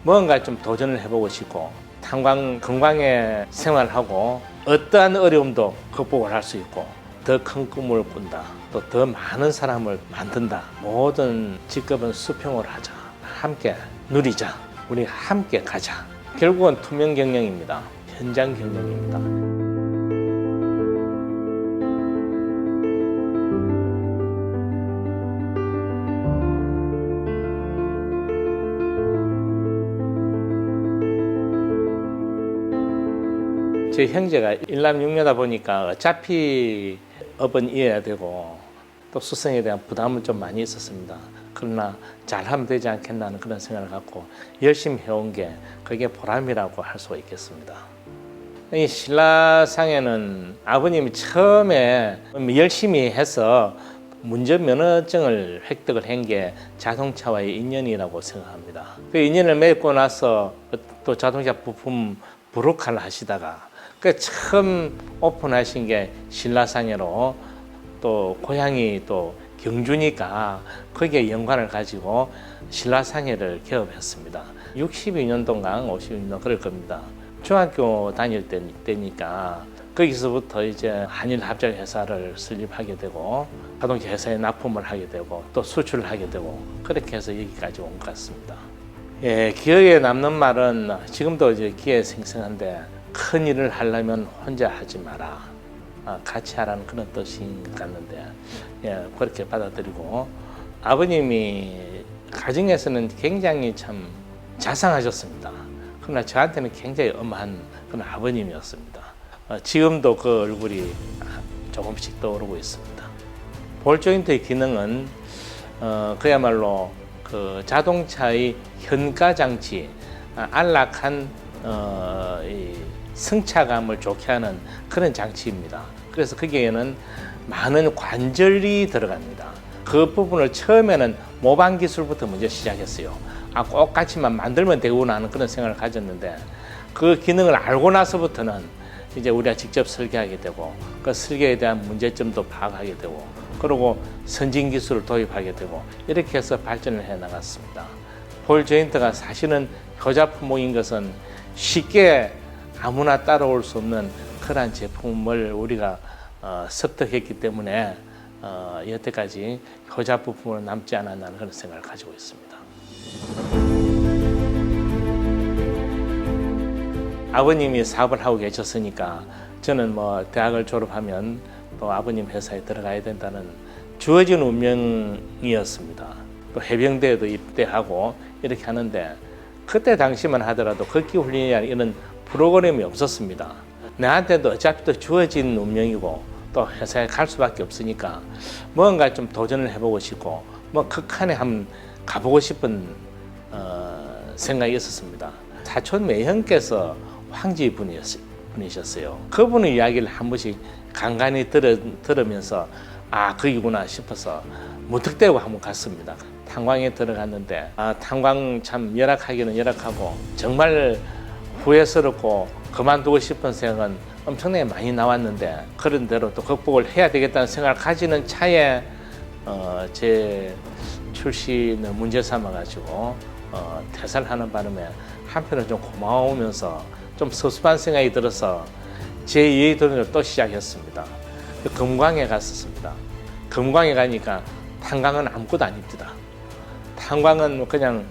뭔가 좀 도전을 해보고 싶고 건강의 생활하고 어떠한 어려움도 극복을 할 수 있고 더 큰 꿈을 꾼다. 또 더 많은 사람을 만든다. 모든 직업은 수평으로 하자. 함께 누리자. 우리 함께 가자. 결국은 투명 경영입니다. 현장 경영입니다. 제 형제가 일남육녀다 보니까 어차피 업은 이어야 되고 또 수성에 대한 부담은 좀 많이 있었습니다. 그러나 잘하면 되지 않겠나는 그런 생각을 갖고 열심히 해온 게 그게 보람이라고 할 수가 있겠습니다. 이 신라상에는 아버님이 처음에 열심히 해서 운전면허증을 획득을 한 게 자동차와의 인연이라고 생각합니다. 그 인연을 맺고 나서 또 자동차 부품 브로커를 하시다가 그 처음 오픈하신 게 신라상해로 또 고향이 또 경주니까 거기에 연관을 가지고 신라상해를 개업했습니다. 62년 동안 52년 그럴 겁니다. 중학교 다닐 때니까 거기서부터 이제 한일합작회사를 설립하게 되고 자동차 회사에 납품을 하게 되고 또 수출을 하게 되고 그렇게 해서 여기까지 온 것 같습니다. 예, 기억에 남는 말은 지금도 이제 기억에 생생한데 큰 일을 하려면 혼자 하지 마라. 같이 하라는 그런 뜻인 것 같는데 예, 그렇게 받아들이고 아버님이 가정에서는 굉장히 참 자상하셨습니다. 그러나 저한테는 굉장히 엄한 그런 아버님이었습니다. 지금도 그 얼굴이 조금씩 떠오르고 있습니다. 볼 조인트의 기능은 그야말로 그 자동차의 현가 장치, 안락한 이 승차감을 좋게 하는 그런 장치입니다. 그래서 거기에는 많은 관절이 들어갑니다. 그 부분을 처음에는 모방 기술부터 먼저 시작했어요. 똑같이만 만들면 되구나 하는 그런 생각을 가졌는데 그 기능을 알고 나서부터는 이제 우리가 직접 설계하게 되고 그 설계에 대한 문제점도 파악하게 되고 그리고 선진 기술을 도입하게 되고 이렇게 해서 발전을 해 나갔습니다. 볼 조인트가 사실은 효자품목인 것은 쉽게 아무나 따라올 수 없는 그러한 제품을 우리가 습득했기 때문에 여태까지 효자 부품으로 남지 않았나는 그런 생각을 가지고 있습니다. 아버님이 사업을 하고 계셨으니까 저는 뭐 대학을 졸업하면 또 아버님 회사에 들어가야 된다는 주어진 운명이었습니다. 또 해병대에도 입대하고 이렇게 하는데 그때 당시만 하더라도 극기훈련이나 이런 프로그램이 없었습니다. 나한테도 어차피 또 주어진 운명이고 또 회사에 갈 수밖에 없으니까 뭔가 좀 도전을 해보고 싶고 뭐 극한에 한번 가보고 싶은 생각이 있었습니다. 사촌 매형께서 황지 분이셨어요. 그분의 이야기를 한 번씩 간간히 들으면서 거기구나 싶어서 무턱대고 한번 갔습니다. 탄광에 들어갔는데 탄광 참 열악하기는 열악하고 정말 후회스럽고 그만두고 싶은 생각은 엄청나게 많이 나왔는데 그런 대로 또 극복을 해야 되겠다는 생각을 가지는 차에 제 출신을 문제 삼아 가지고 퇴사를 하는 바람에 한편은 좀 고마우면서 좀 섭섭한 생각이 들어서 제 2의 도전을 또 시작했습니다. 금광에 갔었습니다. 금광에 가니까 탄광은 아무것도 아닙니다. 탄광은 그냥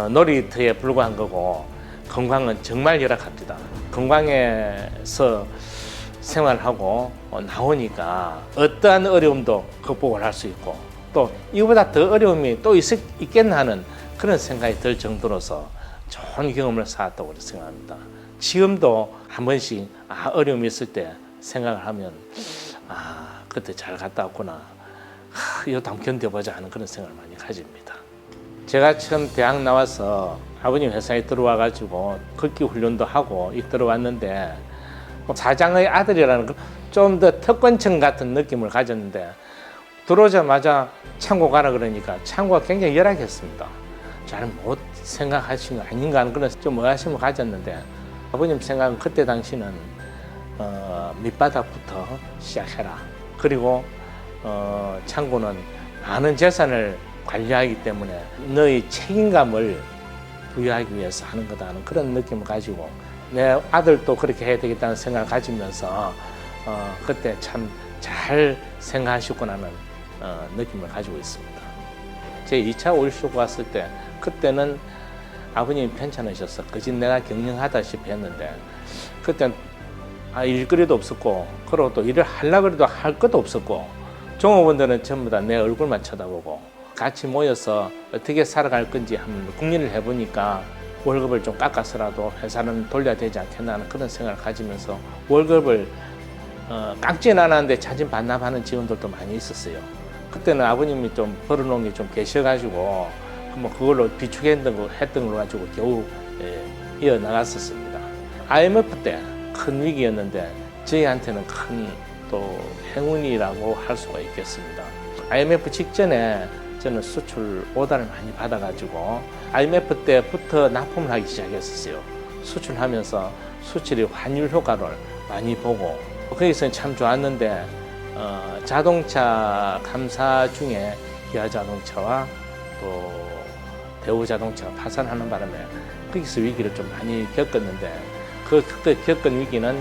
놀이터에 불과한 거고 금광은 정말 열악합니다. 금광에서 생활하고 나오니까 어떠한 어려움도 극복을 할 수 있고 또 이거보다 더 어려움이 또 있겠나 하는 그런 생각이 들 정도로서 좋은 경험을 쌓았다고 생각합니다. 지금도 한 번씩 어려움이 있을 때 생각을 하면 그때 잘 갔다 왔구나. 이것도 한번 견뎌보자 하는 그런 생각을 많이 가집니다. 제가 처음 대학 나와서 아버님 회사에 들어와 가지고 극기 훈련도 하고 들어왔는데 사장의 아들이라는 좀 더 특권층 같은 느낌을 가졌는데 들어오자마자 창고 가라 그러니까 창고가 굉장히 열악했습니다. 잘 못 생각하신 거 아닌가 하는 그런 좀 의아심을 가졌는데 아버님 생각은 그때 당시는 밑바닥부터 시작해라. 그리고 창고는 많은 재산을 관리하기 때문에 너의 책임감을 부여하기 위해서 하는 거다 하는 그런 느낌을 가지고 내 아들도 그렇게 해야 되겠다는 생각을 가지면서 그때 참 잘 생각하셨구나는 느낌을 가지고 있습니다. 제 2차 오일쇼크 갔을 때 그때는 아버님이 편찮으셔서 그짓 내가 경영하다시피 했는데 그때는 일거리도 없었고 그리고 또 일을 하려고 해도 할 것도 없었고 종업원들은 전부 다 내 얼굴만 쳐다보고 같이 모여서 어떻게 살아갈 건지 한번 궁리를 해보니까 월급을 좀 깎아서라도 회사는 돌려야 되지 않겠나 하는 그런 생각을 가지면서 월급을 깎지는 않았는데 자진 반납하는 직원들도 많이 있었어요. 그때는 아버님이 좀 벌어놓은 게 좀 계셔가지고 뭐 그걸로 비축했던 걸 가지고 겨우 이어나갔었습니다. IMF 때 큰 위기였는데 저희한테는 큰 또 행운이라고 할 수가 있겠습니다. IMF 직전에 저는 수출 오다를 많이 받아가지고 IMF 때부터 납품을 하기 시작했었어요. 수출하면서 수출이 환율 효과를 많이 보고 거기서 참 좋았는데 자동차 감사 중에 기아자동차와 또 대우자동차가 파산하는 바람에 거기서 위기를 좀 많이 겪었는데 그때 겪은 위기는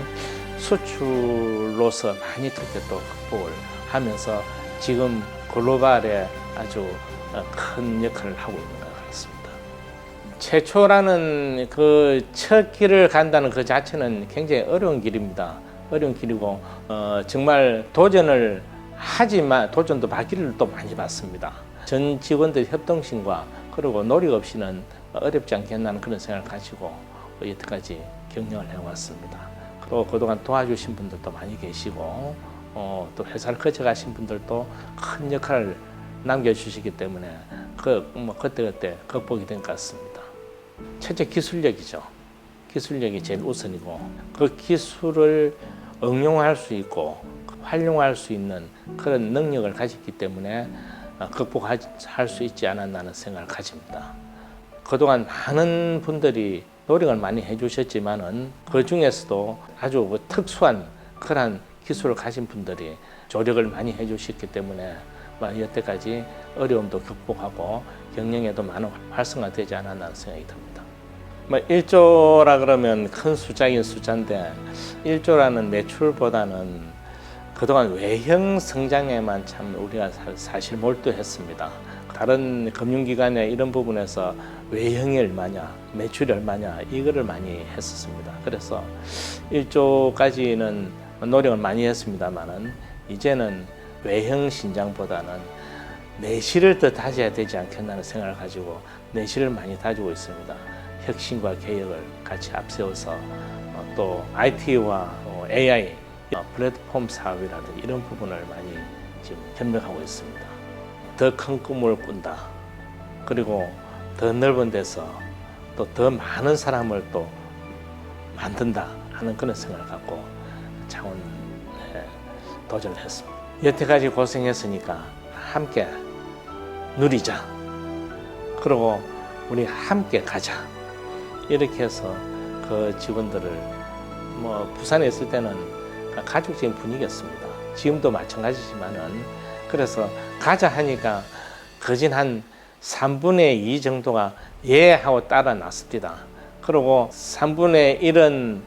수출로서 많이 그렇게 또 극복을 하면서 지금 글로벌에 아주 큰 역할을 하고 있는 것 같습니다. 최초라는 그 첫 길을 간다는 그 자체는 굉장히 어려운 길입니다. 어려운 길이고 정말 도전을 하지만 도전도 받기를 또 많이 받습니다. 전 직원들 협동심과 그리고 노력 없이는 어렵지 않겠나는 그런 생각을 가지고 여태까지 경영을 해왔습니다. 그리고 그동안 도와주신 분들도 많이 계시고 또 회사를 거쳐가신 분들도 큰 역할을 남겨주시기 때문에 그때그때 극복이 된 것 같습니다. 첫째 기술력이죠. 기술력이 제일 우선이고 그 기술을 응용할 수 있고 활용할 수 있는 그런 능력을 가졌기 때문에 극복할 수 있지 않았나 하는 생각을 가집니다. 그동안 많은 분들이 노력을 많이 해주셨지만은 그 중에서도 아주 특수한 그런 기술을 가진 분들이 조력을 많이 해주셨기 때문에 여태까지 어려움도 극복하고 경영에도 많은 활성화되지 않았나 하는 생각이 듭니다. 1조라 그러면 큰 숫자인 숫자인데 1조라는 매출보다는 그동안 외형 성장에만 참 우리가 사실 몰두했습니다. 다른 금융기관의 이런 부분에서 외형이 얼마냐, 매출이 얼마냐 이거를 많이 했었습니다. 그래서 1조까지는 노력을 많이 했습니다만은 이제는 외형 신장보다는 내실을 더 다져야 되지 않겠나는 생각을 가지고 내실을 많이 다지고 있습니다. 혁신과 개혁을 같이 앞세워서 또 IT와 AI 플랫폼 사업이라든지 이런 부분을 많이 지금 협력하고 있습니다. 더 큰 꿈을 꾼다. 그리고 더 넓은 데서 또 더 많은 사람을 또 만든다 하는 그런 생각을 갖고 차원에 도전을 했습니다. 여태까지 고생했으니까 함께 누리자. 그리고 우리 함께 가자. 이렇게 해서 그 직원들을 부산에 있을 때는 가족적인 분위기였습니다. 지금도 마찬가지지만은 그래서 가자 하니까 거진 한 3분의 2 정도가 예 하고 따라 났습니다. 그리고 3분의 1은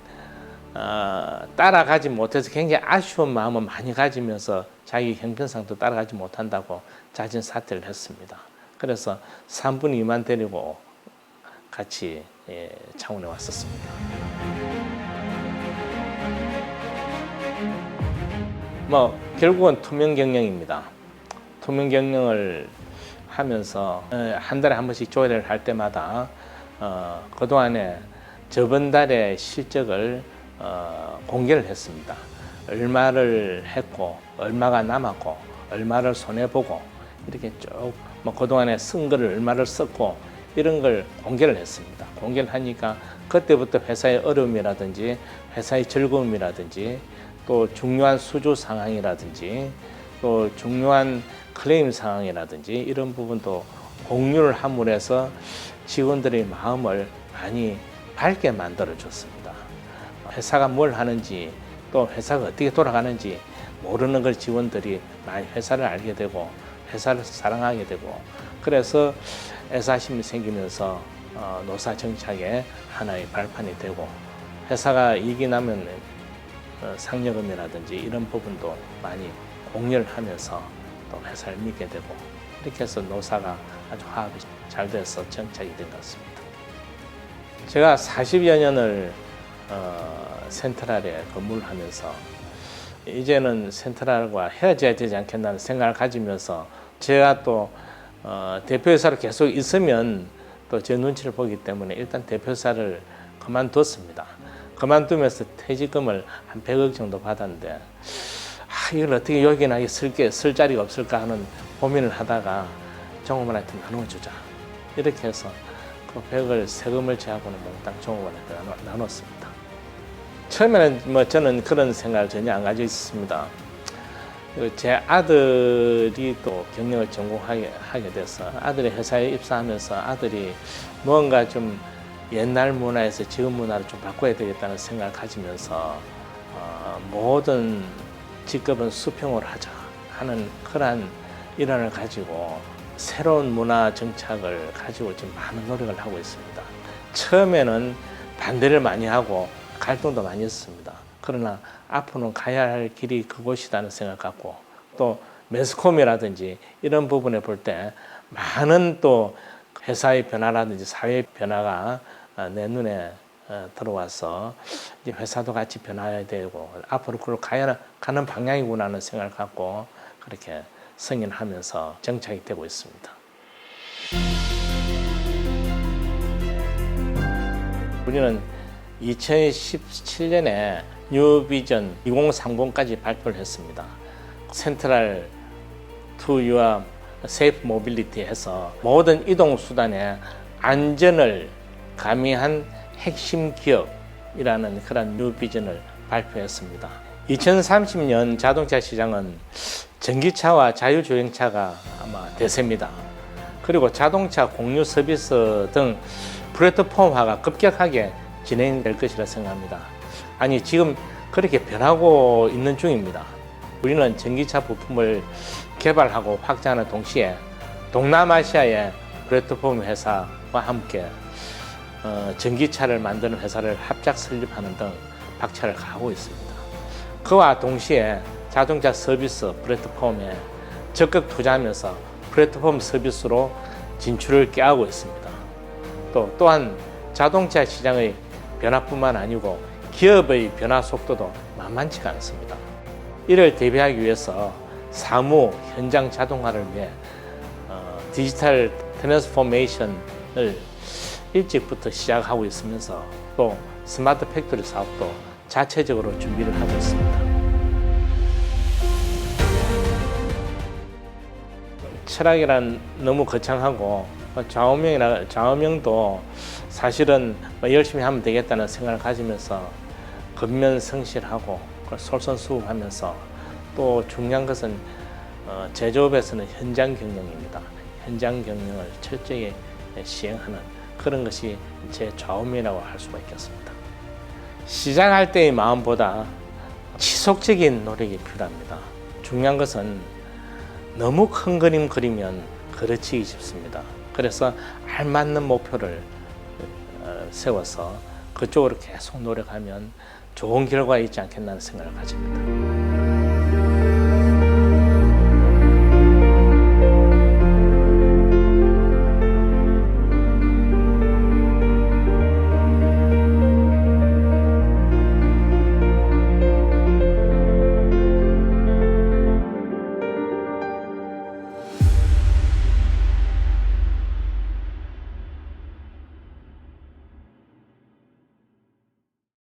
따라가지 못해서 굉장히 아쉬운 마음을 많이 가지면서 자기 형편상도 따라가지 못한다고 자진 사퇴를 했습니다. 그래서 3분의 2만 데리고 같이 창원에 왔었습니다. 결국은 투명 경영입니다. 투명 경영을 하면서 한 달에 한 번씩 조회를 할 때마다 그동안에 저번 달의 실적을 공개를 했습니다. 얼마를 했고 얼마가 남았고 얼마를 손해보고 이렇게 쭉 그동안에 쓴 거를 얼마를 썼고 이런 걸 공개를 했습니다. 공개를 하니까 그때부터 회사의 어려움이라든지 회사의 즐거움이라든지 또 중요한 수주 상황이라든지 또 중요한 클레임 상황이라든지 이런 부분도 공유를 함으로 해서 직원들의 마음을 많이 밝게 만들어 줬습니다. 회사가 뭘 하는지 또 회사가 어떻게 돌아가는지 모르는 걸 직원들이 많이 회사를 알게 되고 회사를 사랑하게 되고 그래서 애사심이 생기면서 노사 정착의 하나의 발판이 되고 회사가 이익이 나면 상여금이라든지 이런 부분도 많이 공유를 하면서 또 회사를 믿게 되고 이렇게 해서 노사가 아주 화합이 잘 돼서 정착이 된 것 같습니다. 제가 40여 년을 센트럴에 근무를 하면서 이제는 센트럴과 헤어져야 되지 않겠다는 생각을 가지면서 제가 또 대표이사로 계속 있으면 또 제 눈치를 보기 때문에 일단 대표이사를 그만뒀습니다. 그만두면서 퇴직금을 한 100억 정도 받았는데 이걸 어떻게 요긴하게 쓸 자리가 없을까 하는 고민을 하다가 종업원한테 나눠주자 이렇게 해서 그 100억을 세금을 제하고는 몽땅 종업원한테 나눴습니다. 처음에는 저는 그런 생각을 전혀 안 가지고 있었습니다. 제 아들이 또 경영을 전공하게 돼서 아들이 회사에 입사하면서 아들이 무언가 좀 옛날 문화에서 지금 문화를 좀 바꿔야 되겠다는 생각을 가지면서 모든 직급은 수평으로 하자 하는 그러한 일환을 가지고 새로운 문화 정착을 가지고 지금 많은 노력을 하고 있습니다. 처음에는 반대를 많이 하고 갈등도 많이 했습니다. 그러나 앞으로는 가야 할 길이 그곳이라는 생각 갖고 또 매스컴이라든지 이런 부분에 볼 때 많은 또 회사의 변화라든지 사회의 변화가 내 눈에 들어와서 이제 회사도 같이 변화해야 되고 앞으로 그걸 가는 방향이구나 하는 생각을 갖고 그렇게 승인하면서 정착이 되고 있습니다. 우리는 2017년에 뉴비전 2030까지 발표를 했습니다. 센트럴 to your safe mobility 해서 모든 이동 수단의 안전을 가미한 핵심 기업이라는 그런 뉴비전을 발표했습니다. 2030년 자동차 시장은 전기차와 자율주행차가 아마 대세입니다. 그리고 자동차 공유 서비스 등 플랫폼화가 급격하게 진행될 것이라 생각합니다. 아니 지금 그렇게 변하고 있는 중입니다. 우리는 전기차 부품을 개발하고 확장하는 동시에 동남아시아의 플랫폼 회사와 함께 전기차를 만드는 회사를 합작 설립하는 등 박차를 가하고 있습니다. 그와 동시에 자동차 서비스 플랫폼에 적극 투자하면서 플랫폼 서비스로 진출을 꾀하고 있습니다. 또한 자동차 시장의 변화뿐만 아니고 기업의 변화 속도도 만만치가 않습니다. 이를 대비하기 위해서 사무 현장 자동화를 위해 디지털 트랜스포메이션을 일찍부터 시작하고 있으면서 또 스마트 팩토리 사업도 자체적으로 준비를 하고 있습니다. 철학이란 너무 거창하고 좌우명도 사실은 열심히 하면 되겠다는 생각을 가지면서 근면성실하고 솔선수범하면서 또 중요한 것은 제조업에서는 현장 경영입니다. 현장 경영을 철저히 시행하는 그런 것이 제 좌우명이라고 할 수가 있겠습니다. 시작할 때의 마음보다 지속적인 노력이 필요합니다. 중요한 것은 너무 큰 그림 그리면 그르치기 쉽습니다. 그래서 알맞는 목표를 세워서 그쪽으로 계속 노력하면 좋은 결과가 있지 않겠나는 생각을 가집니다.